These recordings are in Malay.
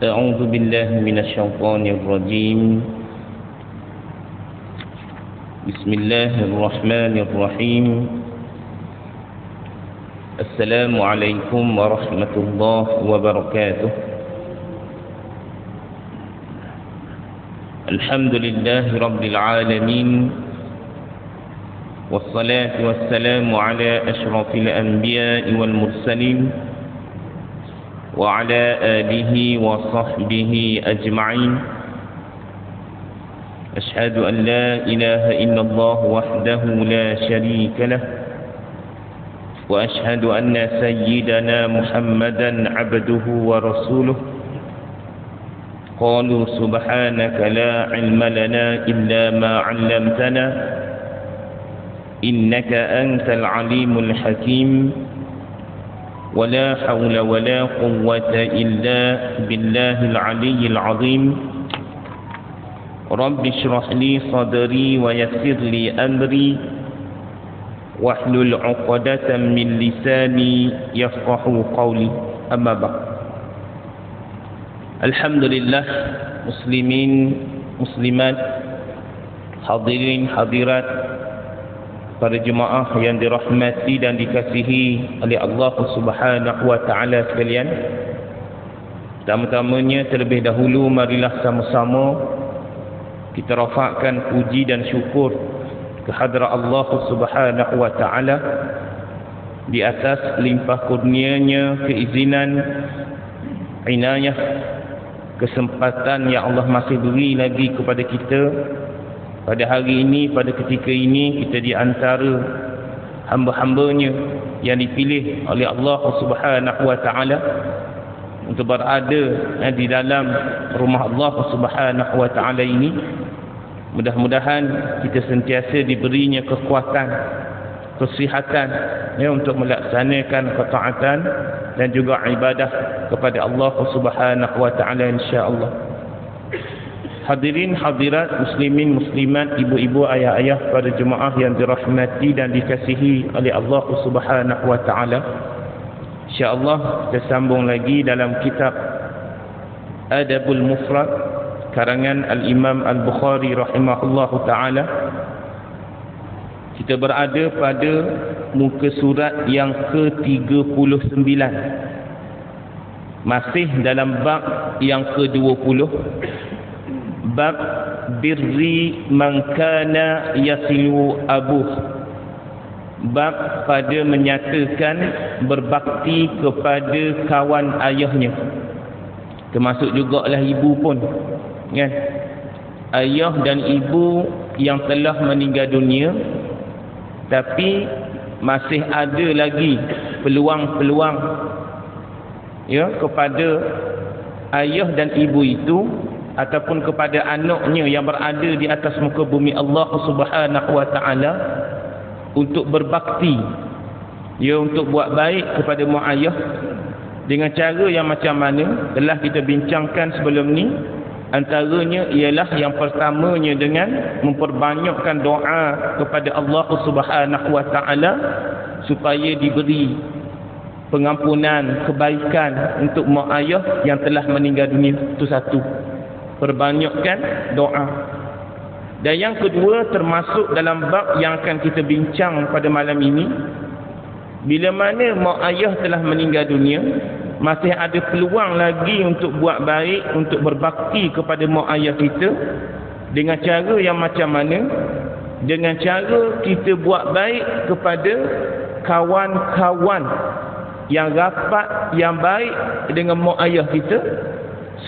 أعوذ بالله من الشيطان الرجيم بسم الله الرحمن الرحيم السلام عليكم ورحمة الله وبركاته الحمد لله رب العالمين والصلاة والسلام على أشرف الأنبياء والمرسلين وعلى آله وصحبه أجمعين أشهد أن لا إله إلا الله وحده لا شريك له وأشهد أن سيدنا محمدا عبده ورسوله قالوا سبحانك لا علم لنا إلا ما علمتنا إنك أنت العليم الحكيم ولا حول ولا قوة إلا بالله العلي العظيم رب اشرح لي صدري ويسر لي أمري واحلل عقدة من لساني يفقه قولي أما بعد الحمد لله مسلمين مسلمات hadirin hadirat para jemaah yang dirahmati dan dikasihi oleh Allah Subhanahu wa taala sekalian. Pertama-tamanya terlebih dahulu marilah sama-sama kita rafakkan puji dan syukur kehadrat Allah Subhanahu wa taala di atas limpah kurnianya, keizinan, inayah, kesempatan yang Allah masih beri lagi kepada kita. Pada hari ini, pada ketika ini, kita di antara hamba-hambanya yang dipilih oleh Allah Subhanahu wa taala untuk berada di dalam rumah Allah Subhanahu wa taala ini. Mudah-mudahan kita sentiasa diberinya kekuatan, kesihatan untuk melaksanakan ketaatan dan juga ibadah kepada Allah Subhanahu wa taala insya-Allah. Hadirin hadirat muslimin muslimat, ibu-ibu, ayah-ayah, para jemaah yang dirahmati dan dikasihi oleh Allah Subhanahu wa taala. Insya-Allah kita sambung lagi dalam kitab Adabul Mufrad karangan Al-Imam Al-Bukhari rahimahullahu taala. Kita berada pada muka surat yang ke-39. Masih dalam bab yang ke-20. Bab birri man kana yasilu abuh. Bab pada menyatakan berbakti kepada kawan ayahnya. Termasuk jugalah ibu pun, kan? Ayah dan ibu yang telah meninggal dunia, tapi masih ada lagi peluang-peluang kepada ayah dan ibu itu ataupun kepada anaknya yang berada di atas muka bumi Allah Subhanahu wa taala untuk berbakti, untuk buat baik kepada mak ayah dengan cara yang macam mana telah kita bincangkan sebelum ni. Antaranya ialah yang pertamanya dengan memperbanyakkan doa kepada Allah Subhanahu wa taala supaya diberi pengampunan, kebaikan untuk mak ayah yang telah meninggal dunia. Itu satu, perbanyakkan doa. Dan yang kedua, termasuk dalam bab yang akan kita bincang pada malam ini, bila mana mak ayah telah meninggal dunia, masih ada peluang lagi untuk buat baik, untuk berbakti kepada mak ayah kita. Dengan cara yang macam mana? Dengan cara kita buat baik kepada kawan-kawan yang rapat, yang baik dengan mak ayah kita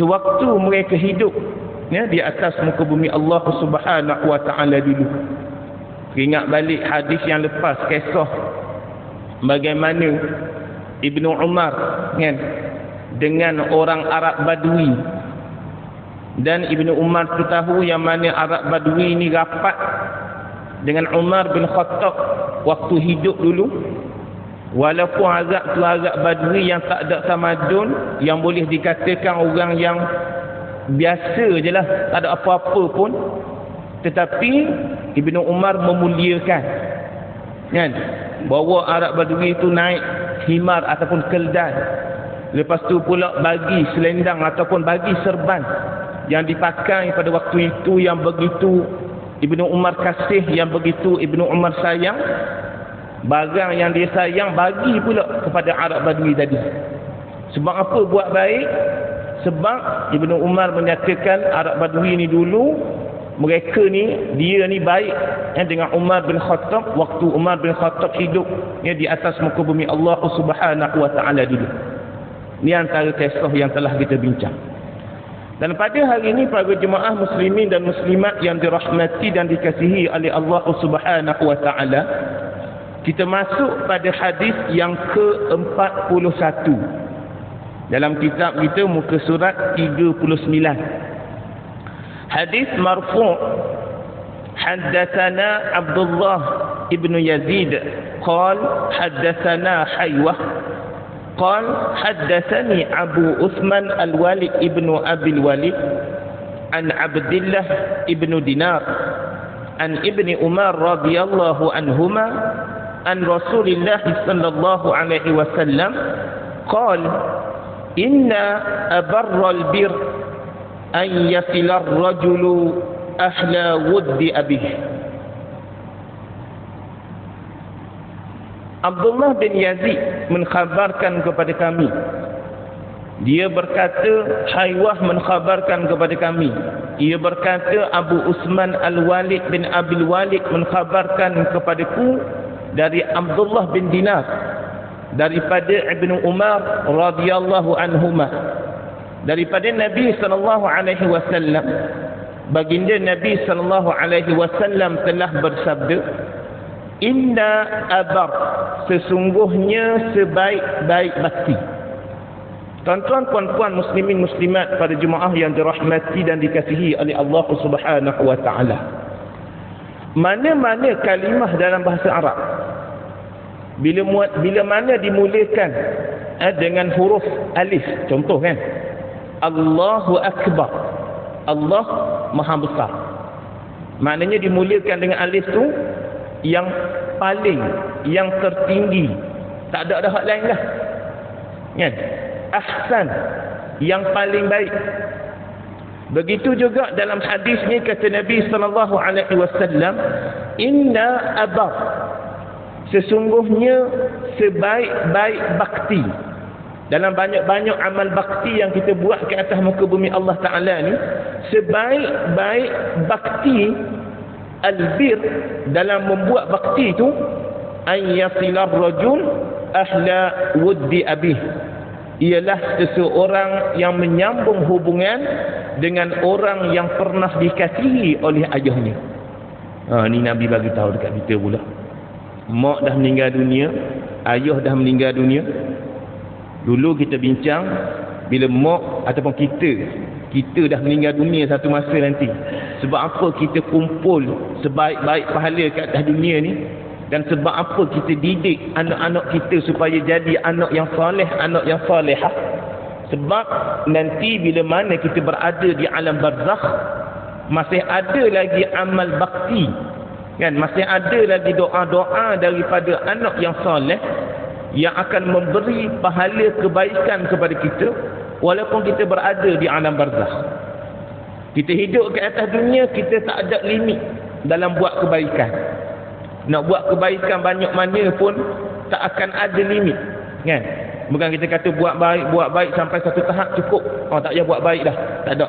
sewaktu mereka hidup di atas muka bumi Allah Subhanahu wa taala dulu. Ingat balik hadis yang lepas, kisah bagaimana Ibnu Umar dengan orang Arab Badui. Dan Ibnu Umar tu tahu yang mana Arab Badui ni rapat dengan Umar bin Khattab waktu hidup dulu. Walaupun Arab tu Arab Badui yang tak ada tamadun, yang boleh dikatakan orang yang biasa je lah, tak ada apa-apa pun, tetapi Ibnu Umar memuliakan, bawa Arab Badui itu naik himar ataupun keldai Lepas tu pula bagi selendang ataupun bagi serban yang dipakai pada waktu itu yang begitu Ibnu Umar kasih, yang begitu Ibnu Umar sayang. Barang yang dia sayang bagi pula kepada Arab Badui tadi. Sebab apa buat baik? Sebab Ibnu Umar menyatakan Arab Badui ni dulu, mereka ni, dia ni baik dengan Umar bin Khattab waktu Umar bin Khattab hidup di atas muka bumi Allah Subhanahu wa taala dulu. Ini antara kisah yang telah kita bincang. Dan pada hari ini para jemaah muslimin dan muslimat yang dirahmati dan dikasihi oleh Allah Subhanahu wa taala, kita masuk pada hadis yang ke-41 dalam kitab kita, muka surat 39. Hadis marfu', haddatsana Abdullah ibn Yazid qala haddatsana Haywah qala haddatsani Abu Uthman al-Walid ibn Abi al-Walid an Abdullah ibn Dinar an Ibni Umar radhiyallahu anhuma an Rasulillah sallallahu alaihi wasallam qala inna abarral bir an yasilar rajulu ahla wuddi abih. Abdullah bin Yazid mengkhabarkan kepada kami, dia berkata, Haywah mengkhabarkan kepada kami, ia berkata Abu Usman al-Walid bin Abil Walid mengkhabarkan kepadaku dari Abdullah bin Dinar daripada Ibnu Umar radhiyallahu anhuma, daripada Nabi sallallahu alaihi wasallam, baginda Nabi sallallahu alaihi wasallam telah bersabda, inna abar, sesungguhnya sebaik-baik bakti. Tuan-tuan puan-puan muslimin muslimat pada jemaah yang dirahmati dan dikasihi oleh Allah Subhanahu wa taala, mana-mana kalimah dalam bahasa Arab bila mana dimulakan dengan huruf alif, contoh kan, Allahu Akbar, Allah Maha Besar, maknanya dimulakan dengan alif tu yang paling, yang tertinggi, tak ada hak lain lah kan. Ahsan, yang paling baik. Begitu juga dalam hadis ni kata Nabi sallallahu alaihi wasallam, inna abar, sesungguhnya sebaik-baik bakti. Dalam banyak-banyak amal bakti yang kita buat ke atas muka bumi Allah Ta'ala ni, sebaik-baik bakti albir dalam membuat bakti itu, an yasilar rajul ahla wuddi abih, ialah seseorang yang menyambung hubungan dengan orang yang pernah dikasihi oleh ayahnya. Ni Nabi bagi tahu dekat kita pula. Mak dah meninggal dunia, ayah dah meninggal dunia. Dulu kita bincang, bila mak ataupun kita dah meninggal dunia satu masa nanti, sebab apa kita kumpul sebaik-baik pahala ke atas dunia ni, dan sebab apa kita didik anak-anak kita supaya jadi anak yang soleh, anak yang solehah. Sebab nanti bila mana kita berada di alam barzakh, masih ada lagi amal bakti kan, masih ada lagi doa-doa daripada anak yang soleh yang akan memberi pahala kebaikan kepada kita walaupun kita berada di alam barzakh. Kita hidup ke atas dunia, kita tak ada limit dalam buat kebaikan. Nak buat kebaikan banyak mana pun tak akan ada limit kan. Bukan kita kata buat baik sampai satu tahap cukup, tak payah buat baik dah, tak ada.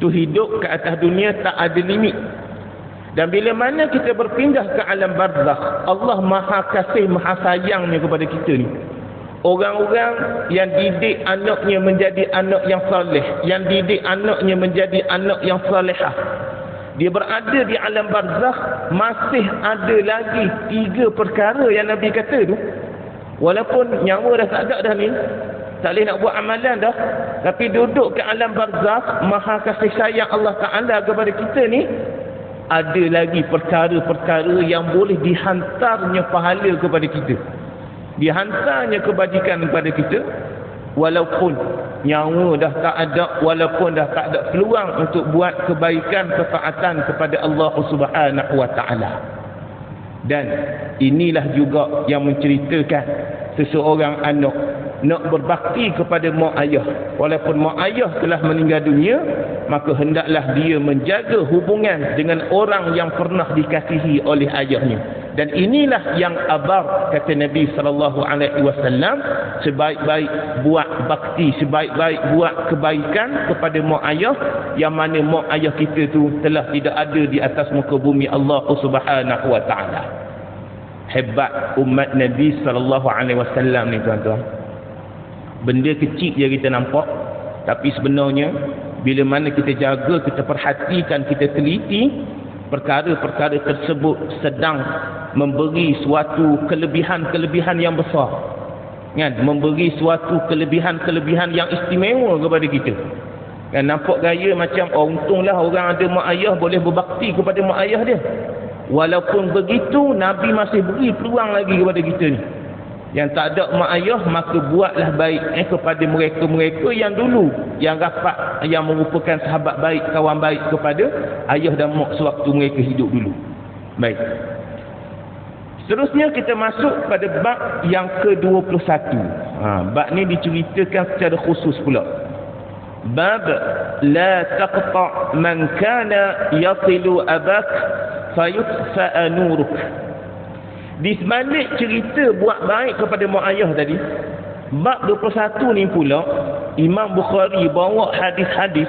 Tu hidup ke atas dunia tak ada limit. Dan bila mana kita berpindah ke alam barzakh, Allah Maha Kasih Maha Sayangnya kepada kita ni. Orang-orang yang didik anaknya menjadi anak yang soleh, yang didik anaknya menjadi anak yang solehah, dia berada di alam barzakh, masih ada lagi 3 perkara yang Nabi kata tu. Walaupun nyawa dah tak ada dah ni, tak boleh nak buat amalan dah, tapi duduk ke alam barzakh, Maha Kasih Sayang Allah Ta'ala kepada kita ni, ada lagi perkara-perkara yang boleh dihantarnya pahala kepada kita, dihantarnya kebajikan kepada kita, walaupun nyawa dah tak ada, walaupun dah tak ada peluang untuk buat kebaikan, ketaatan kepada Allah Subhanahu wa taala. Dan inilah juga yang menceritakan seseorang anak nak berbakti kepada mak ayah. Walaupun mak ayah telah meninggal dunia, maka hendaklah dia menjaga hubungan dengan orang yang pernah dikasihi oleh ayahnya. Dan inilah yang abar, kata Nabi SAW, sebaik-baik buat bakti, sebaik-baik buat kebaikan kepada mak ayah, yang mana mak ayah kita tu telah tidak ada di atas muka bumi Allah Subhanahu wa ta'ala. Hebat umat Nabi SAW ni tuan-tuan. Benda kecil je kita nampak, tapi sebenarnya bila mana kita jaga, kita perhatikan, kita teliti, perkara-perkara tersebut sedang memberi suatu kelebihan-kelebihan yang besar, kan? Memberi suatu kelebihan-kelebihan yang istimewa kepada kita, kan? Nampak gaya macam untunglah orang ada mak ayah, boleh berbakti kepada mak ayah dia. Walaupun begitu, Nabi masih beri peluang lagi kepada kita ni yang tak ada mak ayah, maka buatlah baik kepada mereka-mereka yang dulu, yang rapat, yang merupakan sahabat baik, kawan baik kepada ayah dan mak sewaktu mereka hidup dulu. Baik. Seterusnya kita masuk pada bab yang ke-21. Bab ni diceritakan secara khusus pula. Bab la taqta' man kana yasilu abak fayutfa'a nuruk. Di sebalik cerita buat baik kepada mak ayah tadi, bab 21 ni pula Imam Bukhari bawa hadis-hadis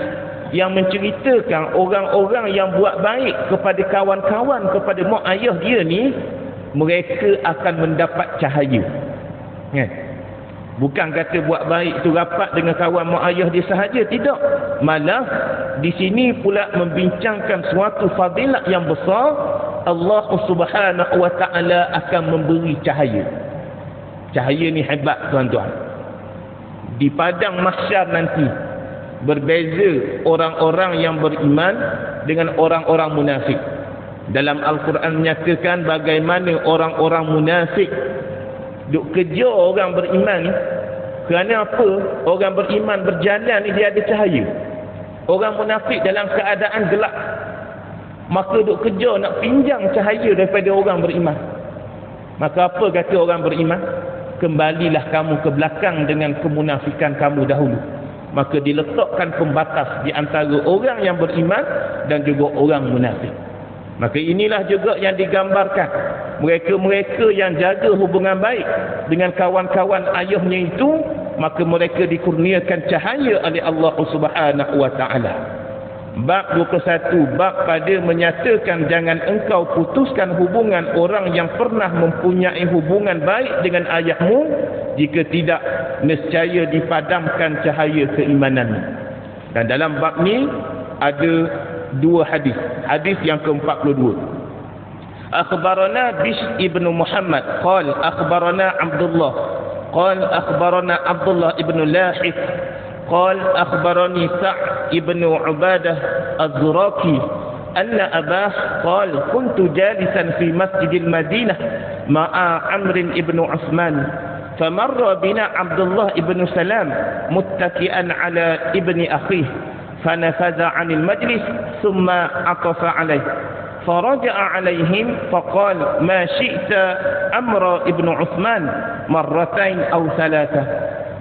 yang menceritakan orang-orang yang buat baik kepada kawan-kawan, kepada mak ayah dia ni, mereka akan mendapat cahaya. Bukan kata buat baik tu rapat dengan kawan mak ayah dia sahaja, tidak. Malah di sini pula membincangkan suatu fadilat yang besar. Allah Subhanahu wa ta'ala akan memberi cahaya. Cahaya ni hebat tuan-tuan. Di padang mahsyar nanti berbeza orang-orang yang beriman dengan orang-orang munafik. Dalam Al-Quran menyatakan bagaimana orang-orang munafik duk kejar orang beriman ni. Kerana apa? Orang beriman berjalan ni dia ada cahaya. Orang munafik dalam keadaan gelap, maka duk kejar nak pinjam cahaya daripada orang beriman. Maka apa kata orang beriman? Kembalilah kamu ke belakang dengan kemunafikan kamu dahulu. Maka diletakkan pembatas di antara orang yang beriman dan juga orang munafik. Maka inilah juga yang digambarkan, mereka-mereka yang jaga hubungan baik dengan kawan-kawan ayahnya itu, maka mereka dikurniakan cahaya oleh Allah Subhanahu wa ta'ala. Bab 21, bab pada menyatakan jangan engkau putuskan hubungan orang yang pernah mempunyai hubungan baik dengan ayahmu, jika tidak nescaya dipadamkan cahaya keimananmu. Dan dalam bab ni ada dua hadis. Hadis yang ke-42. Akhbarana Bishr ibn Muhammad qala akhbarana Abdullah qala akhbarana Abdullah ibn Lahith قال أخبرني سعد بن عبادة الزراقي أن أباه قال كنت جالسا في مسجد المدينة مع عمرو بن عثمان فمر بنا عبد الله بن سلام متكئا على ابن أخيه فنفذ عن المجلس ثم عطف عليه فرجع عليهم فقال ما شئت عمرو بن عثمان مرتين أو ثلاثة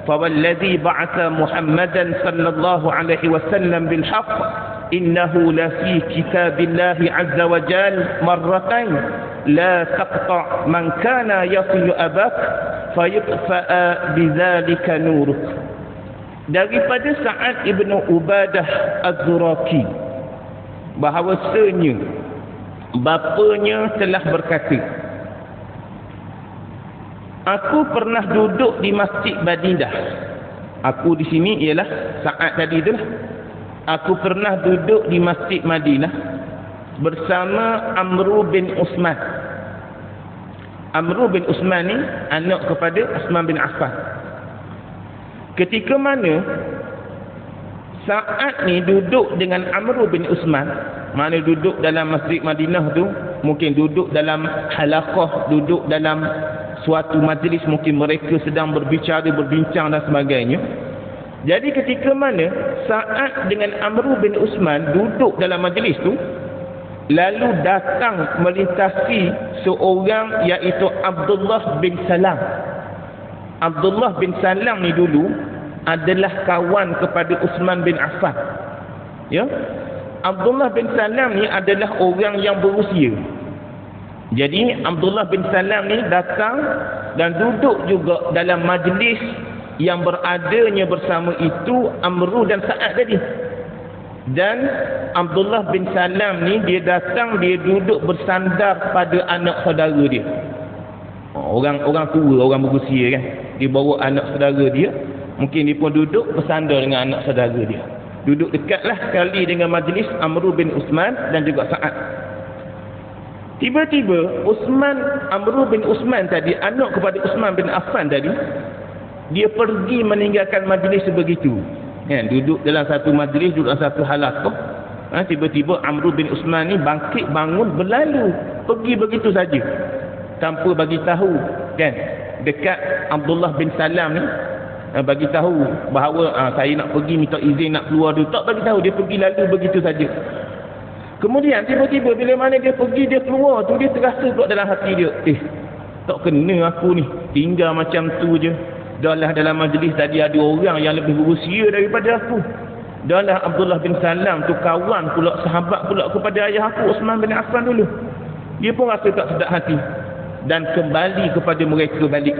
فوالذي بعث محمدا صلى الله عليه وسلم بالحق إنه لفي كتاب الله عز وجل مرتين لا تقطع من كان يصل أباك فيطفأ بذلك نورك. Daripada Sa'ad ibn Ubadah Az-Zuraki, bahawasanya bapanya telah berkata, aku pernah duduk di Masjid Madinah. Aku di sini ialah Sa'ad tadi itulah. Aku pernah duduk di Masjid Madinah bersama Amr bin Uthman. Amr bin Uthman ni anak kepada Uthman bin Affan. Ketika mana Sa'ad ni duduk dengan Amr bin Uthman, mana duduk dalam Masjid Madinah tu, mungkin duduk dalam halaqah, duduk dalam suatu majlis, mungkin mereka sedang berbicara, berbincang dan sebagainya. Jadi ketika mana Sa'ad dengan Amr bin Uthman duduk dalam majlis tu, lalu datang melintasi seorang iaitu Abdullah bin Salam. Abdullah bin Salam ni dulu adalah kawan kepada Uthman bin Affan. Ya. Abdullah bin Salam ni adalah orang yang berusia. Jadi Abdullah bin Salam ni datang dan duduk juga dalam majlis yang beradanya bersama itu Amru dan Sa'ad tadi. Dan Abdullah bin Salam ni dia datang, dia duduk bersandar pada anak saudara dia. Orang tua, orang berusia kan. Dia bawa anak saudara dia, mungkin dia pun duduk bersandar dengan anak saudara dia. Duduk dekatlah sekali dengan majlis Amru bin Uthman dan juga Sa'ad. Tiba-tiba Amru bin Uthman tadi, anak kepada Uthman bin Affan tadi, dia pergi meninggalkan majlis sebegitu. Kan, duduk dalam satu majlis, duduk dalam satu halaqah. Tiba-tiba Amru bin Uthman ni bangkit, bangun, berlalu, pergi begitu saja tanpa bagi tahu, kan, dekat Abdullah bin Salam ni, bagi tahu bahawa saya nak pergi minta izin nak keluar dulu. Tak bagi tahu, dia pergi lalu begitu saja. Kemudian tiba-tiba bila mana dia pergi, dia keluar tu, dia terasa pula dalam hati dia, tak kena aku ni tinggal macam tu je. Dahlah dalam majlis tadi ada orang yang lebih berusia daripada aku. Dahlah Abdullah bin Salam tu kawan pula, sahabat pula kepada ayah aku Uthman bin Affan dulu. Dia pun rasa tak sedap hati dan kembali kepada mereka balik.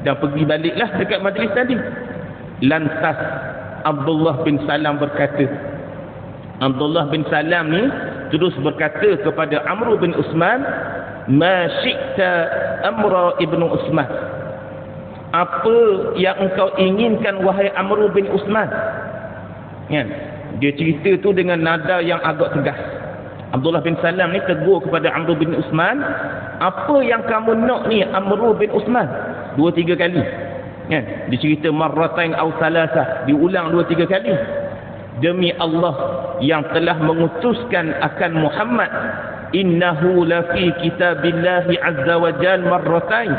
Dan pergi baliklah dekat majlis tadi. Lantas Abdullah bin Salam berkata, Abdullah bin Salam ni terus berkata kepada Amru bin Uthman, "Ma syi'ta Amra ibnu Uthman." Apa yang engkau inginkan wahai Amru bin Uthman? Kan? Dia cerita tu dengan nada yang agak tegas. Abdullah bin Salam ni tegur kepada Amru bin Uthman, apa yang kamu nak ni Amru bin Uthman? 2-3 kali. Kan? Dia cerita marratain aw salasah, diulang 2-3 kali. Demi Allah yang telah mengutuskan akan Muhammad, innahu la fi kitabillahi azza wa jal marratain.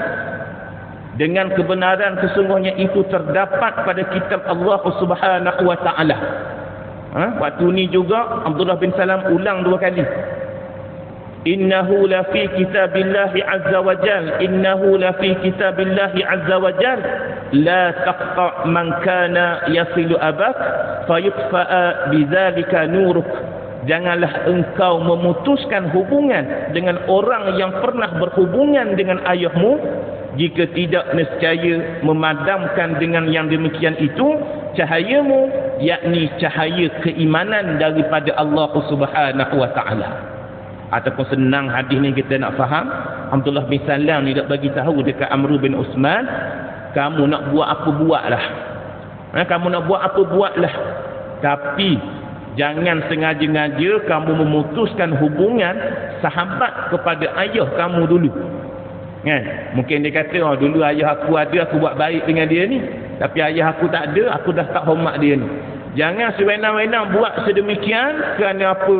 Dengan kebenaran sesungguhnya itu terdapat pada kitab Allah Subhanahu wa taala. Waktu ni juga Abdullah bin Salam ulang 2 kali. Innahu la fi kitabillahi azza wa jal, innahu la fi kitabillahi azza wa jal, la taqta man kana yasilu abak fayutfa'a bidzalika nuruk. Janganlah engkau memutuskan hubungan dengan orang yang pernah berhubungan dengan ayahmu, jika tidak nescaya memadamkan dengan yang demikian itu cahayamu, yakni cahaya keimanan daripada Allah Subhanahu wa taala. Ataupun senang hadis ni kita nak faham, Abdullah bin Salam ni nak bagi tahu dekat Amru bin Uthman, kamu nak buat apa buatlah. Kamu nak buat apa buatlah. Tapi jangan sengaja-ngaja kamu memutuskan hubungan sahabat kepada ayah kamu dulu. Kan? Mungkin dia kata, dulu ayah aku ada, aku buat baik dengan dia ni. Tapi ayah aku tak ada, aku dah tak hormat dia ni. Jangan sewenang-wenang buat sedemikian. Kerana apa?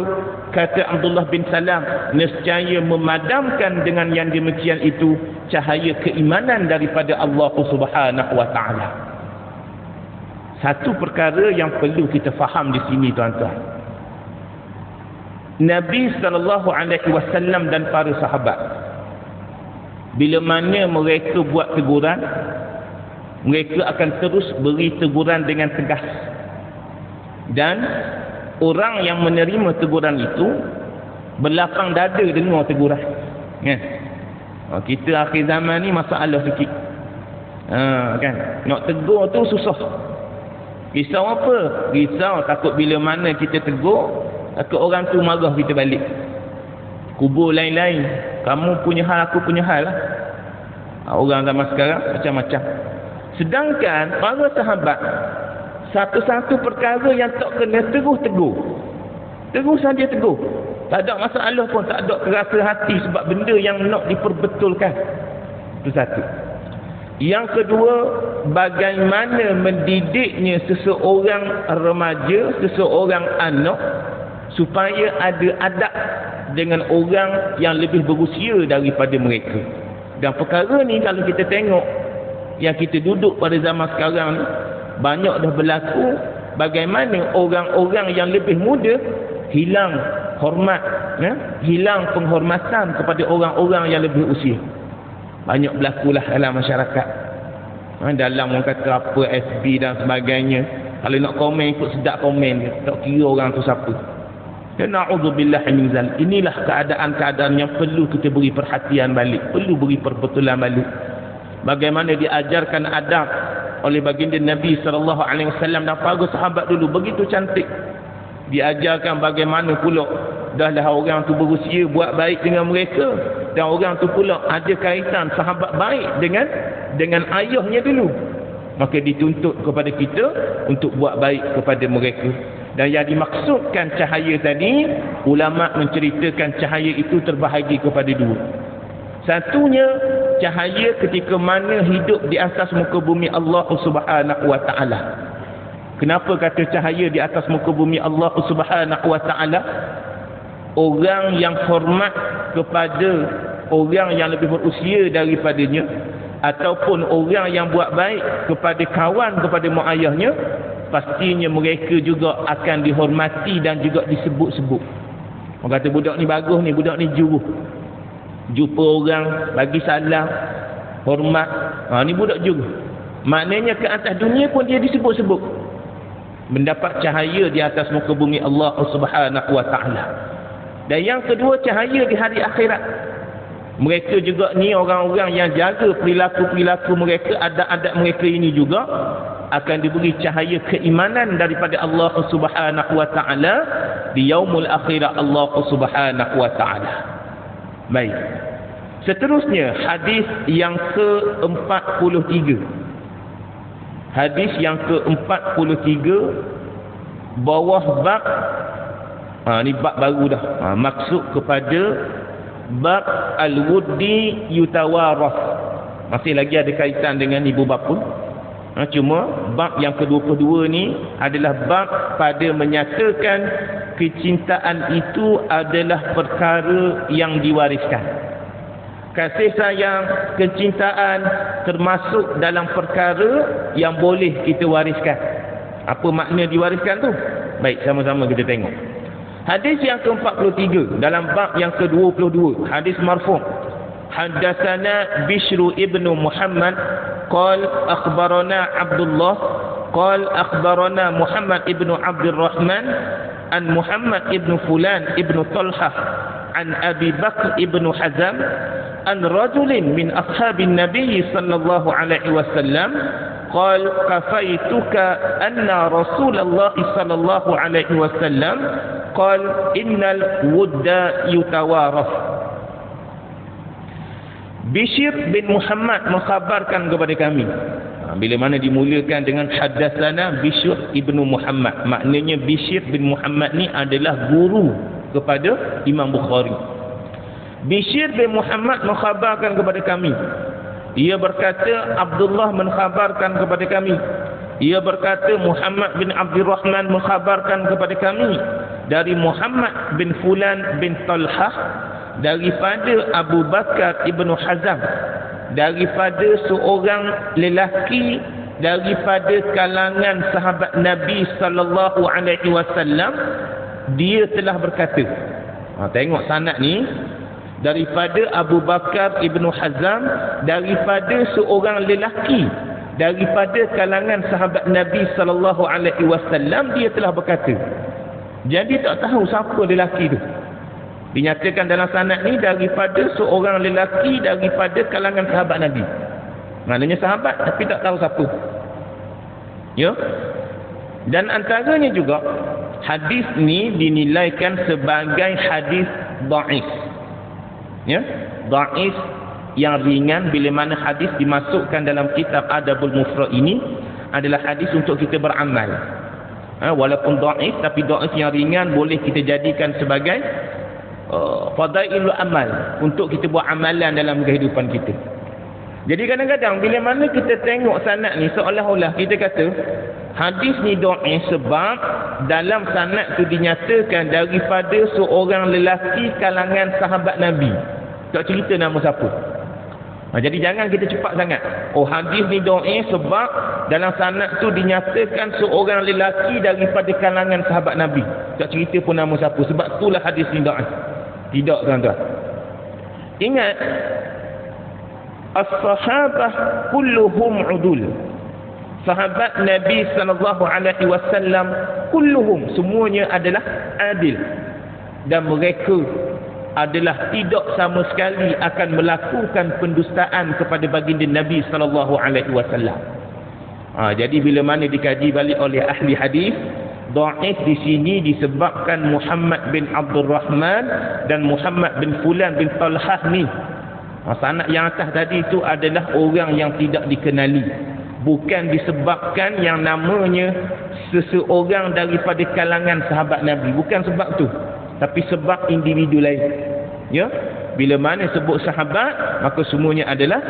Kata Abdullah bin Salam, nescaya memadamkan dengan yang demikian itu cahaya keimanan daripada Allah Subhanahu wa taala. Satu perkara yang perlu kita faham di sini, tuan-tuan. Nabi SAW dan para sahabat, bila mana mereka buat teguran, mereka akan terus beri teguran dengan tegas. Dan orang yang menerima teguran itu berlapang dada dengar teguran. Kan? Kita akhir zaman ni masalah sikit. Kan? Nak tegur tu susah. Risau apa? Risau takut bila mana kita tegur, takut orang tu marah kita balik. Kubur lain-lain, kamu punya hal, aku punya hal lah. Orang zaman sekarang macam-macam. Sedangkan para sahabat, satu-satu perkara yang tak kena terus tegur. Terus saja tegur. Tak ada masalah pun, tak ada kerasa hati sebab benda yang nak diperbetulkan. Itu satu. Yang kedua, bagaimana mendidiknya seseorang remaja, seseorang anak supaya ada adab dengan orang yang lebih berusia daripada mereka. Dan perkara ni kalau kita tengok yang kita duduk pada zaman sekarang ni, banyak dah berlaku bagaimana orang-orang yang lebih muda hilang hormat, hilang penghormatan kepada orang-orang yang lebih usia. Banyak berlakulah dalam masyarakat. Dalam orang kata apa FB dan sebagainya, kalau nak komen ikut sedap komen dia, tak kira orang tu siapa. Dan na'udzubillah min zal. Inilah keadaan-keadaan yang perlu kita beri perhatian balik, perlu beri perbetulan balik. Bagaimana diajarkan adab oleh baginda Nabi SAW dan para sahabat dulu, begitu cantik. Diajarkan bagaimana pula dah orang tu berusia buat baik dengan mereka, dan orang tu pula ada kaitan sahabat baik dengan ayahnya dulu, maka dituntut kepada kita untuk buat baik kepada mereka. Dan yang dimaksudkan cahaya tadi, ulama menceritakan cahaya itu terbahagi kepada dua. Satunya cahaya ketika mana hidup di atas muka bumi Allah Subhanahu wa taala. Kenapa kata cahaya di atas muka bumi Allah Subhanahu wa taala? Orang yang hormat kepada orang yang lebih berusia daripadanya, ataupun orang yang buat baik kepada kawan, kepada mak ayahnya, pastinya mereka juga akan dihormati dan juga disebut-sebut. Orang kata budak ni bagus ni, budak ni juruh. Jumpa orang bagi salam, hormat, ni budak juruh. Maknanya ke atas dunia pun dia disebut-sebut, mendapat cahaya di atas muka bumi Allah Subhanahu wa taala. Dan yang kedua, cahaya di hari akhirat. Mereka juga ni orang-orang yang jaga perilaku-perilaku mereka, adab-adab mereka ini juga akan diberi cahaya keimanan daripada Allah Subhanahu wa taala di yaumul akhirat Allah Subhanahu wa taala. Baik. Seterusnya hadis yang ke-43. Hadis yang ke-43 bawah bab, ni bab baru dah. Maksud kepada bab al-wuddi yutawaraf. Masih lagi ada kaitan dengan ibu bapa. Cuma bab yang ke-22 ni adalah bab pada menyatakan kecintaan itu adalah perkara yang diwariskan. Kasih sayang, kecintaan termasuk dalam perkara yang boleh kita wariskan. Apa makna diwariskan tu? Baik, sama-sama kita tengok. Hadis yang ke-43 dalam bab yang ke-22, hadis marfu'. Haddatsana Bishr ibn Muhammad qal akhbarana Abdullah qal akhbarana Muhammad ibn Abdul Rahman an Muhammad ibn Fulan ibn Talhah an Abi Bakr ibn Hazam an rajulin min ashabin Nabi sallallahu alaihi wasallam قال كفيتك أن رسول الله صلى الله عليه وسلم قال إن الود يتوارث. Bishr bin Muhammad mengkhabarkan kepada kami. Bila mana dimulakan dengan haddatsana Bishr ibn Muhammad, maknanya Bishr bin Muhammad ni adalah guru kepada Imam Bukhari. Bishr bin Muhammad mengkhabarkan kepada kami. Ia berkata Abdullah mengkhabarkan kepada kami. Ia berkata Muhammad bin Abdul Rahman mengkhabarkan kepada kami dari Muhammad bin Fulan bin Talhah daripada Abu Bakar ibnu Hazam, daripada seorang lelaki daripada kalangan sahabat Nabi sallallahu alaihi wasallam, dia telah berkata. Tengok sanad ni, daripada Abu Bakar ibnu Hazam, daripada seorang lelaki daripada kalangan sahabat Nabi sallallahu alaihi wasallam, dia telah berkata. Jadi tak tahu siapa lelaki tu. Dinyatakan dalam sanad ni daripada seorang lelaki daripada kalangan sahabat Nabi. Maknanya sahabat tapi tak tahu siapa. Ya. Dan antaranya juga hadis ni dinilaikan sebagai hadis dhaif. Ya, dhaif yang ringan. Bila mana hadis dimasukkan dalam kitab Adabul Mufrad ini adalah hadis untuk kita beramal. Walaupun dhaif, tapi dhaif yang ringan boleh kita jadikan sebagai fadailul amal, untuk kita buat amalan dalam kehidupan kita. Jadi kadang-kadang bila mana kita tengok sanad ni, seolah-olah kita kata hadis ni dhaif sebab dalam sanad tu dinyatakan daripada seorang lelaki kalangan sahabat Nabi. Tak cerita nama siapa. Jadi jangan kita cepat sangat. Hadis ni dhaif sebab dalam sanad tu dinyatakan seorang lelaki daripada kalangan sahabat Nabi. Tak cerita pun nama siapa. Sebab itulah hadis ni dhaif. Tidak, tuan-tuan. Ingat, as-sahabah kulluhum udul. Sahabat Nabi sallallahu alaihi wasallam kulluhum, semuanya adalah adil, dan mereka adalah tidak sama sekali akan melakukan pendustaan kepada baginda Nabi sallallahu alaihi wasallam. Jadi bila mana dikaji balik oleh ahli hadis, dhaif di sini disebabkan Muhammad bin Abdul Rahman dan Muhammad bin Fulan bin Talhah ni. Sanad yang atas tadi itu adalah orang yang tidak dikenali. Bukan disebabkan yang namanya seseorang daripada kalangan sahabat Nabi. Bukan sebab tu. Tapi sebab individu lain. Ya? Bila mana sebut sahabat, maka semuanya adalah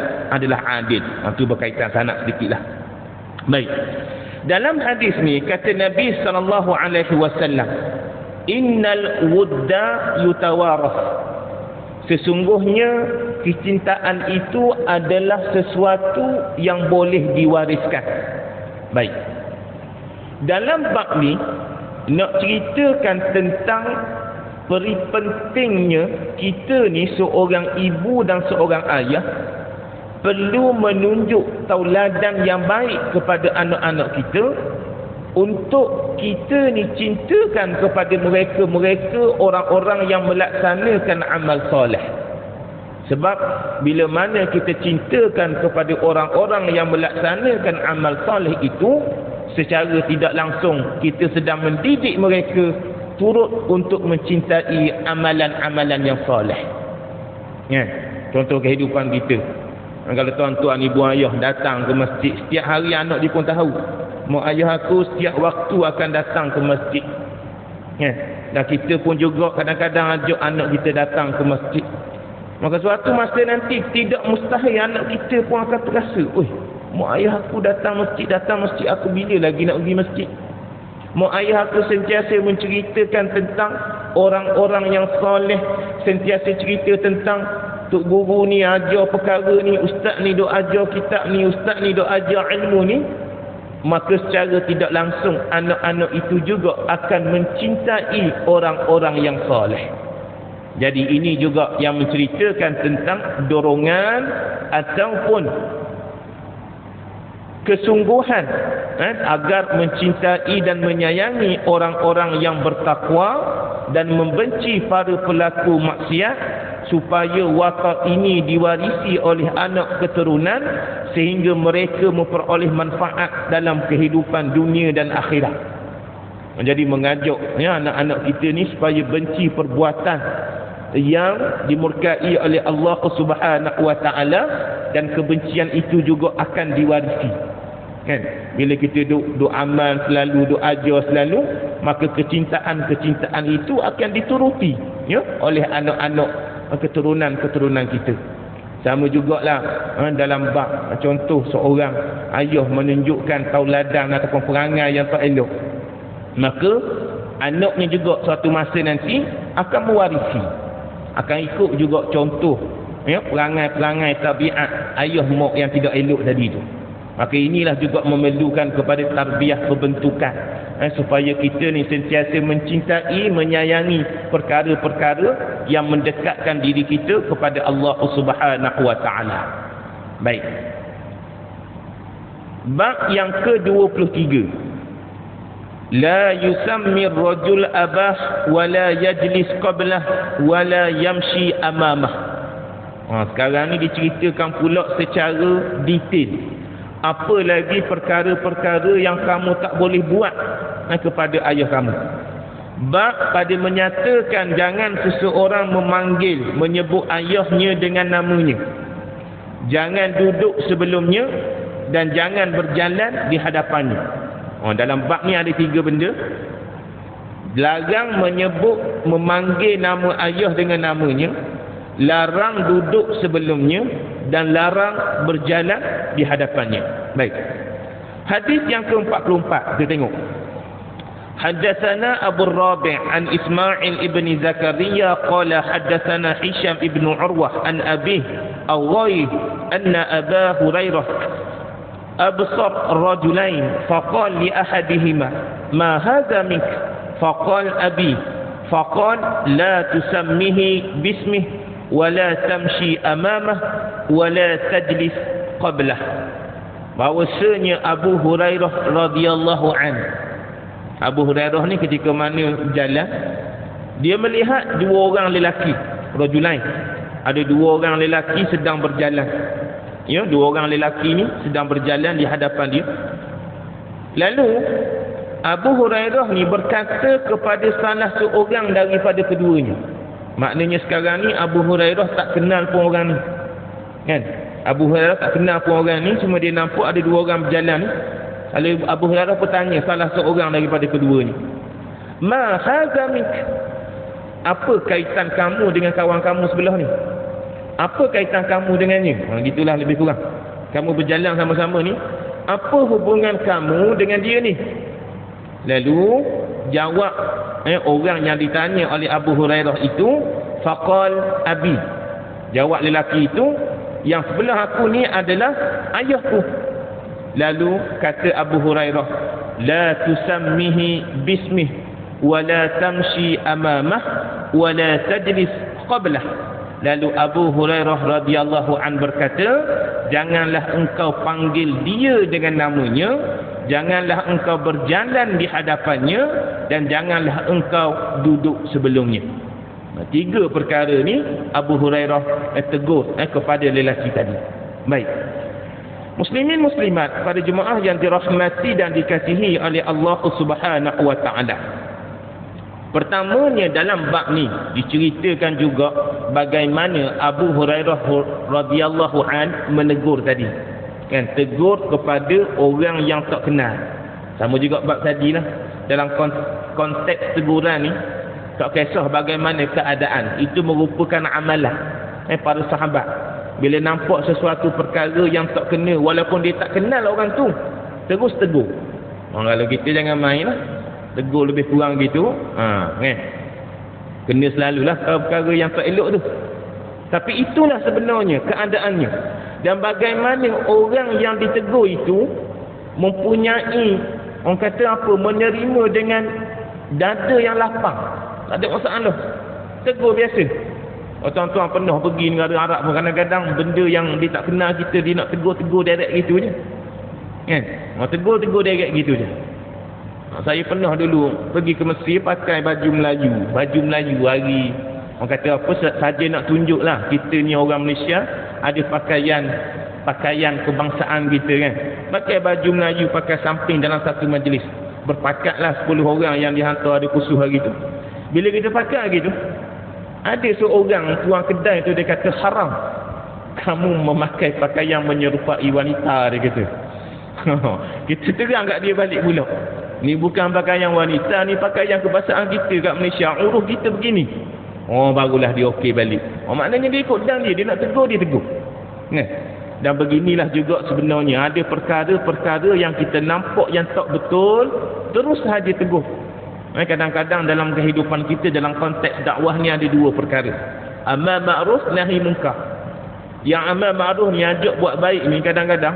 adil. Itu berkaitan sanad sedikitlah. Baik. Dalam hadis ni kata Nabi sallallahu alaihi wasallam, innal wudda yutawaraf. Sesungguhnya kecintaan itu adalah sesuatu yang boleh diwariskan. Baik. Dalam bab ni nak ceritakan tentang pentingnya kita ni seorang ibu dan seorang ayah perlu menunjuk tauladan yang baik kepada anak-anak kita, untuk kita ni cintakan kepada mereka orang-orang yang melaksanakan amal soleh. Sebab bila mana kita cintakan kepada orang-orang yang melaksanakan amal soleh itu, secara tidak langsung kita sedang mendidik mereka turut untuk mencintai amalan-amalan yang soleh. Ya, contoh kehidupan kita. Kalau tuan-tuan ibu ayah datang ke masjid, setiap hari anak dia pun tahu, mak ayah aku setiap waktu akan datang ke masjid. Ya. Dan kita pun juga kadang-kadang ajak anak kita datang ke masjid. Maka suatu masa nanti tidak mustahil anak kita pun akan terasa, oi, mak ayah aku datang masjid aku bila lagi nak pergi masjid. Mak ayah aku sentiasa menceritakan tentang orang-orang yang soleh, sentiasa cerita tentang tok guru ni ajar perkara ni, ustaz ni dok ajar kitab ni, ustaz ni dok ajar ilmu ni. Maka secara tidak langsung anak-anak itu juga akan mencintai orang-orang yang soleh. Jadi ini juga yang menceritakan tentang dorongan ataupun kesungguhan agar mencintai dan menyayangi orang-orang yang bertakwa dan membenci para pelaku maksiat, supaya watak ini diwarisi oleh anak keturunan sehingga mereka memperoleh manfaat dalam kehidupan dunia dan akhirat. Jadi mengajak anak-anak kita ni supaya benci perbuatan yang dimurkai oleh Allah Subhanahu wa taala, dan kebencian itu juga akan diwarisi. Kan? Bila kita duk amal selalu, duk ajar selalu, maka kecintaan itu akan dituruti oleh anak-anak keturunan kita. Sama jugalah dalam bab contoh seorang ayah menunjukkan tauladan ataupun perangai yang tak elok, maka anaknya juga suatu masa nanti akan mewarisi, akan ikut juga contoh perangai-perangai tabiat ayah mak yang tidak elok tadi tu. Maka inilah juga memerlukan kepada tarbiyah pembentukan, supaya kita ni sentiasa mencintai, menyayangi perkara-perkara yang mendekatkan diri kita kepada Allah Subhanahu wa taala. Baik. Bab yang ke-23. La yusammi ar-rajul abah wa la yajlis qablah wa la yamshi amamah. Sekarang ni diceritakan pula secara detail apa lagi perkara-perkara yang kamu tak boleh buat kepada ayah kamu. Bab pada menyatakan jangan seseorang menyebut ayahnya dengan namanya, jangan duduk sebelumnya, dan jangan berjalan di hadapannya. Dalam bab ni ada 3 benda. Larang memanggil nama ayah dengan namanya, larang duduk sebelumnya, dan larang berjalan di hadapannya. Baik. Hadis yang ke-44 kita tengok. Haddatsana Abu Rabi' an Ismail ibn Zakaria qala haddatsana Hisham ibn Urwah an abih Awai anna Aba Hurairah absar rajulain faqala li ahadihima ma hadha mink faqala abi faqala la tusammihi bismihi wala tamshi amamah wala tajlis qablah. Bahawasanya Abu Hurairah radhiyallahu an, Abu Hurairah ni ketika mana jalan, dia melihat dua orang lelaki, rajulain, ada dua orang lelaki sedang berjalan. Ya, dua orang lelaki ni sedang berjalan di hadapan dia. Lalu Abu Hurairah ni berkata kepada salah seorang daripada keduanya. Maknanya sekarang ni Abu Hurairah tak kenal pun orang ni, kan? Abu Hurairah tak kenal pun orang ni, cuma dia nampak ada dua orang berjalan ni. Lalu Abu Hurairah pun tanya salah seorang daripada keduanya, ma hadza mink, apa kaitan kamu dengan kawan kamu sebelah ni? Apa kaitan kamu dengannya? Gitulah lebih kurang. Kamu berjalan sama-sama ni, apa hubungan kamu dengan dia ni? Lalu jawab orang yang ditanya oleh Abu Hurairah itu, faqal abi. Jawab lelaki itu, yang sebelah aku ni adalah ayahku. Lalu kata Abu Hurairah, la tusammihi bismih wa la tamshi amamah wa la tajlis qablah. Lalu Abu Hurairah radhiyallahu an berkata, janganlah engkau panggil dia dengan namanya, janganlah engkau berjalan di hadapannya, dan janganlah engkau duduk sebelumnya. Tiga perkara ni Abu Hurairah tegur kepada lelaki tadi. Baik. Muslimin muslimat, pada jemaah yang dirahmati dan dikasihi oleh Allah Subhanahu wa taala. Pertamanya dalam bab ni diceritakan juga bagaimana Abu Hurairah radhiyallahu an menegur tadi. Kan, tegur kepada orang yang tak kenal. Sama juga bab tadilah. Dalam konteks teguran ni, tak kisah bagaimana keadaan, itu merupakan amalan para sahabat. Bila nampak sesuatu perkara yang tak kena, walaupun dia tak kenal orang tu, terus tegur. Kalau kita jangan main lah, tegur lebih kurang gitu. Kena selalulah perkara yang tak elok tu. Tapi itulah sebenarnya keadaannya. Dan bagaimana orang yang ditegur itu mempunyai, orang kata apa, menerima dengan dada yang lapang. Tak ada masalah. Tegur biasa. Tuan-tuan pernah pergi negara Arab pun, kadang-kadang benda yang dia tak kenal kita, dia nak tegur-tegur direct gitu je. Kan? Tegur-tegur direct gitu je. Saya pernah dulu pergi ke Mesir pakai baju Melayu hari, orang kata apa saja nak tunjuklah kita ni orang Malaysia, ada pakaian kebangsaan kita kan. Pakai baju Melayu, pakai samping dalam satu majlis. Berpakatlah 10 orang yang dihantar ada kursus hari tu. Bila kita pakai gitu, ada seorang tuan kedai tu, dia kata haram kamu memakai pakaian menyerupai wanita, dia kata. Kita terang kat dia balik pula, ni bukan pakaian wanita, ni pakaian kebangsaan kita kat Malaysia, urus kita begini. Barulah dia okey balik. Maknanya dia ikut dan dia nak tegur, dia tegur. Dan beginilah juga sebenarnya ada perkara-perkara yang kita nampak yang tak betul, terus saja tegur. Kadang-kadang dalam kehidupan kita, dalam konteks dakwah ni ada dua perkara. Amar ma'ruf, nahi munkar. Yang amar ma'ruf ni ajak buat baik ni kadang-kadang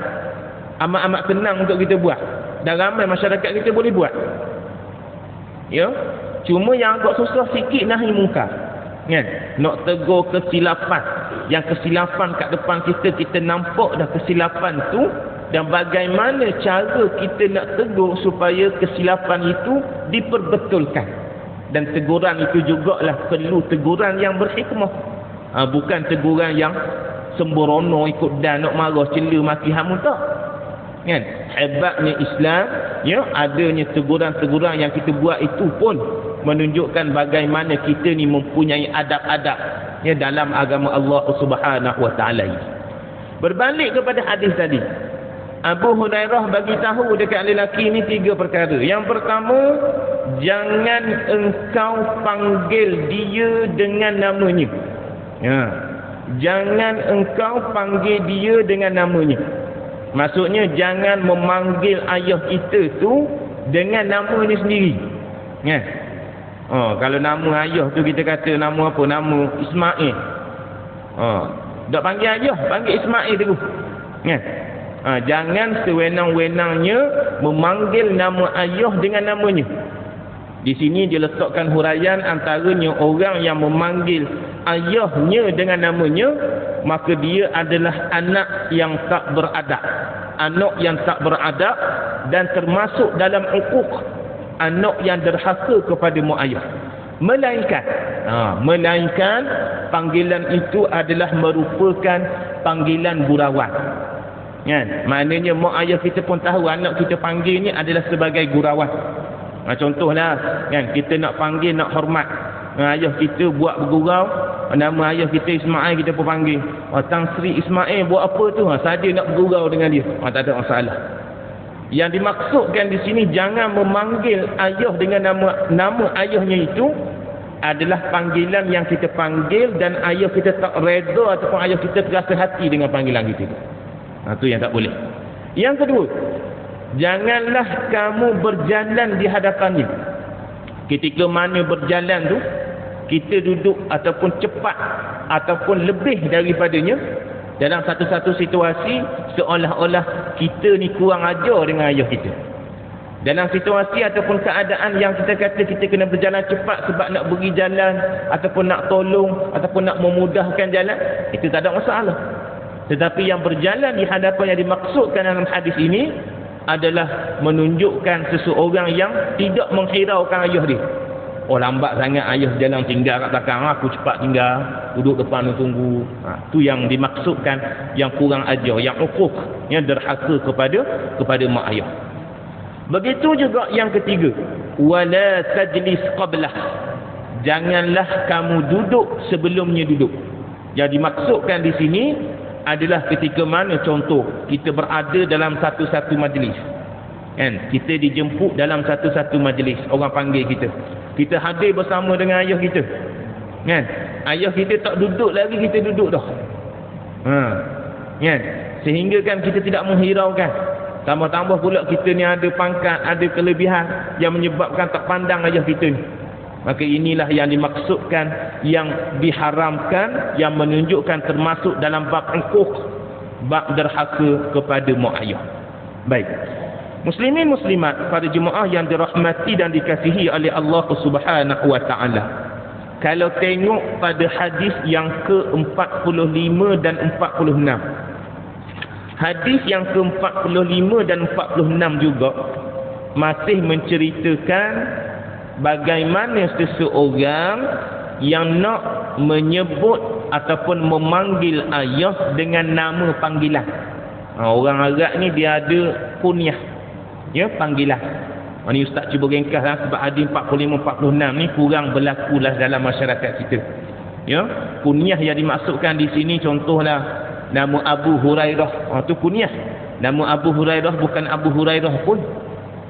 amat-amat senang untuk kita buat. Dan ramai masyarakat kita boleh buat. Ya. Cuma yang agak susah sikit nahi munkar. Kan? Nak tegur kesilapan. Yang kesilapan kat depan kita, kita nampak dah kesilapan tu, dan bagaimana cara kita nak tegur supaya kesilapan itu diperbetulkan. Dan teguran itu jugalah perlu teguran yang berhikmah. Bukan teguran yang sembrono ikut dan nak marah, cela, maki, hamun, tak. Kan? Hebatnya Islam, ya, adanya teguran-teguran yang kita buat itu pun menunjukkan bagaimana kita ni mempunyai adab-adab ya dalam agama Allah Subhanahu wa taala ini. Berbalik kepada hadis tadi, Abu Hurairah bagi tahu dekat lelaki ni 3 perkara. Yang pertama, jangan engkau panggil dia dengan namanya. Ya. Jangan engkau panggil dia dengan namanya. Maksudnya jangan memanggil ayah kita tu dengan nama ni sendiri. Ya. Kalau nama ayah tu kita kata nama apa? Nama Ismail. Tak panggil ayah, panggil Ismail tu. Ya. Jangan sewenang-wenangnya memanggil nama ayah dengan namanya. Di sini dia letakkan huraian antaranya orang yang memanggil ayahnya dengan namanya, maka dia adalah anak yang tak beradab. Anak yang tak beradab dan termasuk dalam uquq, anak yang derhaka kepada mak ayah. Melainkan panggilan itu adalah merupakan panggilan gurauan. Kan? Maknanya mak ayah kita pun tahu anak kita panggil ni adalah sebagai gurauan. Contohlah kan, kita nak panggil, nak hormat, ayah kita buat bergurau, nama ayah kita Ismail, kita pun panggil, Tan Sri Ismail buat apa tu, saja nak bergurau dengan dia, tak ada masalah. Yang dimaksudkan di sini, jangan memanggil ayah dengan nama ayahnya itu adalah panggilan yang kita panggil dan ayah kita tak reda ataupun ayah kita terasa hati dengan panggilan kita. Itu yang tak boleh. Yang kedua, janganlah kamu berjalan di hadapannya. Ketika mana berjalan tu, kita duduk ataupun cepat ataupun lebih daripadanya, dalam satu-satu situasi seolah-olah kita ni kurang ajar dengan ayah kita. Dalam situasi ataupun keadaan yang kita kata kita kena berjalan cepat sebab nak beri jalan ataupun nak tolong ataupun nak memudahkan jalan, itu tak ada masalah. Tetapi yang berjalan di hadapan yang dimaksudkan dalam hadis ini adalah menunjukkan seseorang yang tidak menghiraukan ayah dia. Lambat sangat ayah jalan, tinggal kat belakang, aku cepat tinggal, duduk depan tunggu. Tu yang dimaksudkan yang kurang ajar, yang uquq, yang derhaka kepada mak ayah. Begitu juga yang ketiga, wala tajlis qablah. Janganlah kamu duduk sebelumnya duduk. Yang dimaksudkan di sini adalah ketika mana, contoh kita berada dalam satu-satu majlis, kan, kita dijemput dalam satu-satu majlis, orang panggil kita, kita hadir bersama dengan ayah kita, kan, ayah kita tak duduk lagi, kita duduk dah, kan, sehingga kan kita tidak menghiraukan. Tambah-tambah pula kita ni ada pangkat, ada kelebihan yang menyebabkan tak pandang ayah kita ni. Maka inilah yang dimaksudkan, yang diharamkan, yang menunjukkan termasuk dalam bab uquq, bab derhaka kepada mak ayah. Baik. Muslimin muslimat, pada jemaah yang dirahmati dan dikasihi oleh Allah Subhanahu wa taala. Kalau tengok pada hadis yang ke-45 dan 46. Hadis yang ke-45 dan 46 juga masih menceritakan bagaimana seseorang yang nak menyebut ataupun memanggil ayah dengan nama panggilan. Orang Arab ni dia ada kunyah, ya, panggilan. Ini ustaz cuba ringkas lah, sebab hadis 45-46 ni kurang berlaku lah dalam masyarakat kita. Ya, kunyah yang dimaksudkan di sini contohlah nama Abu Hurairah, itu kunyah. Nama Abu Hurairah bukan Abu Hurairah pun,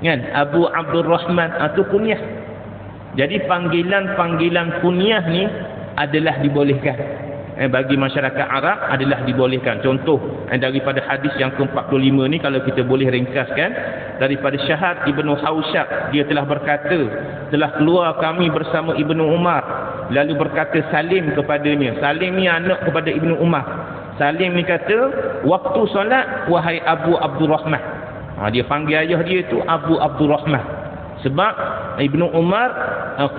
kan, Abu Abdul Rahman, itu kunyah. Jadi panggilan-panggilan kunyah ni adalah dibolehkan, bagi masyarakat Arab adalah dibolehkan. Contoh daripada hadis yang ke-45 ni, kalau kita boleh ringkaskan, daripada Syahad Ibnu Hausyab, dia telah berkata, telah keluar kami bersama Ibnu Umar, lalu berkata Salim kepadanya. Salim ni anak kepada Ibnu Umar. Salim ni kata, waktu solat, wahai Abu Abdul Rahman. Dia panggil ayah dia tu Abu Abdul Rahman. Sebab Ibnu Umar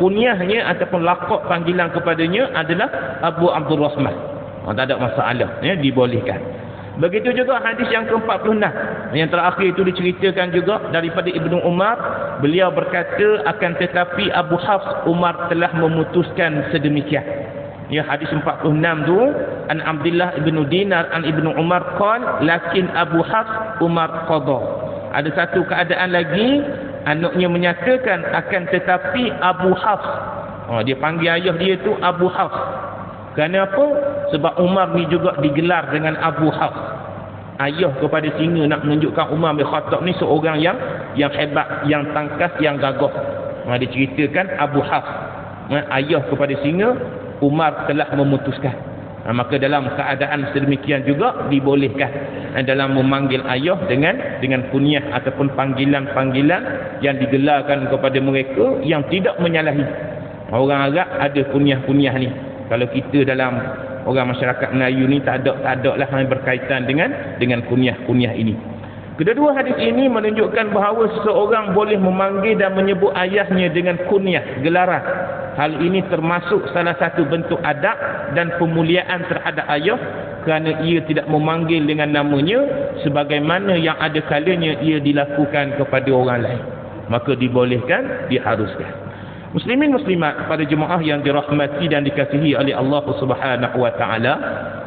kunyahnya ataupun laqab panggilan kepadanya adalah Abu Abdul Rahman. Tak ada masalah, ya, dibolehkan. Begitu juga hadis yang ke-46. Yang terakhir itu diceritakan juga daripada Ibnu Umar. Beliau berkata, akan tetapi Abu Hafs Umar telah memutuskan sedemikian. Ya, hadis 46 tu, an Abdullah ibnu Dinar an Ibnu Umar qala lakin Abu Hafs Umar qada. Ada satu keadaan lagi, anaknya menyatakan akan tetapi Abu Hafs. Dia panggil ayah dia tu Abu Hafs. Kenapa? Sebab Umar ni juga digelar dengan Abu Hafs. Ayah kepada singa nak menunjukkan Umar bin Khattab ni seorang yang hebat, yang tangkas, yang gagah. Diceritakan Abu Hafs. Ayah kepada singa, Umar telah memutuskan. Maka dalam keadaan sedemikian juga dibolehkan dalam memanggil ayah dengan kunyah ataupun panggilan-panggilan yang digelarkan kepada mereka yang tidak menyalahi. Orang Arab ada kunyah-kunyah ni. Kalau kita dalam orang masyarakat Melayu ni tak ada lah berkaitan dengan kunyah-kunyah ini. Kedua hadis ini menunjukkan bahawa seseorang boleh memanggil dan menyebut ayahnya dengan kunyah, gelaran. Hal ini termasuk salah satu bentuk adab dan pemuliaan terhadap ayah, kerana ia tidak memanggil dengan namanya sebagaimana yang ada kalanya ia dilakukan kepada orang lain. Maka dibolehkan, diharuskan. Muslimin muslimat, pada jemaah yang dirahmati dan dikasihi oleh Allah Subhanahu wa taala,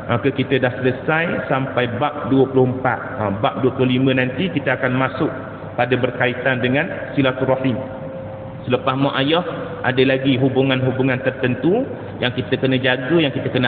maka kita dah selesai sampai bab 24. Bab 25 nanti kita akan masuk pada berkaitan dengan silaturahim. Selepas mak ayah, ada lagi hubungan-hubungan tertentu yang kita kena jaga, yang kita kena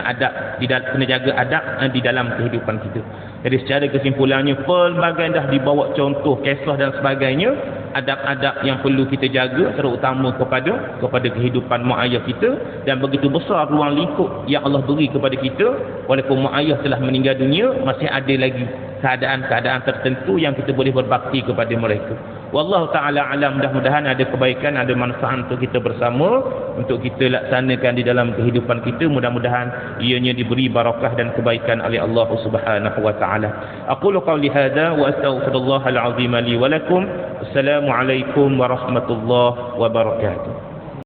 kena jaga adab di dalam kehidupan kita. Jadi secara kesimpulannya, pelbagai dah dibawa contoh, kisah dan sebagainya, adab-adab yang perlu kita jaga, terutama kepada kehidupan mak ayah kita. Dan begitu besar ruang lingkup yang Allah beri kepada kita, walaupun mak ayah telah meninggal dunia, masih ada lagi keadaan-keadaan tertentu yang kita boleh berbakti kepada mereka. Wallahu ta'ala alam, mudah-mudahan ada kebaikan, ada manfaat untuk kita bersama, untuk kita laksanakan di dalam kehidupan kita. Mudah-mudahan ianya diberi barakah dan kebaikan oleh Allah Subhanahu wa ta'ala. Aqulu qawli hadha wa astaghfirullahal azim li wa lakum. Assalamualaikum warahmatullahi wabarakatuh.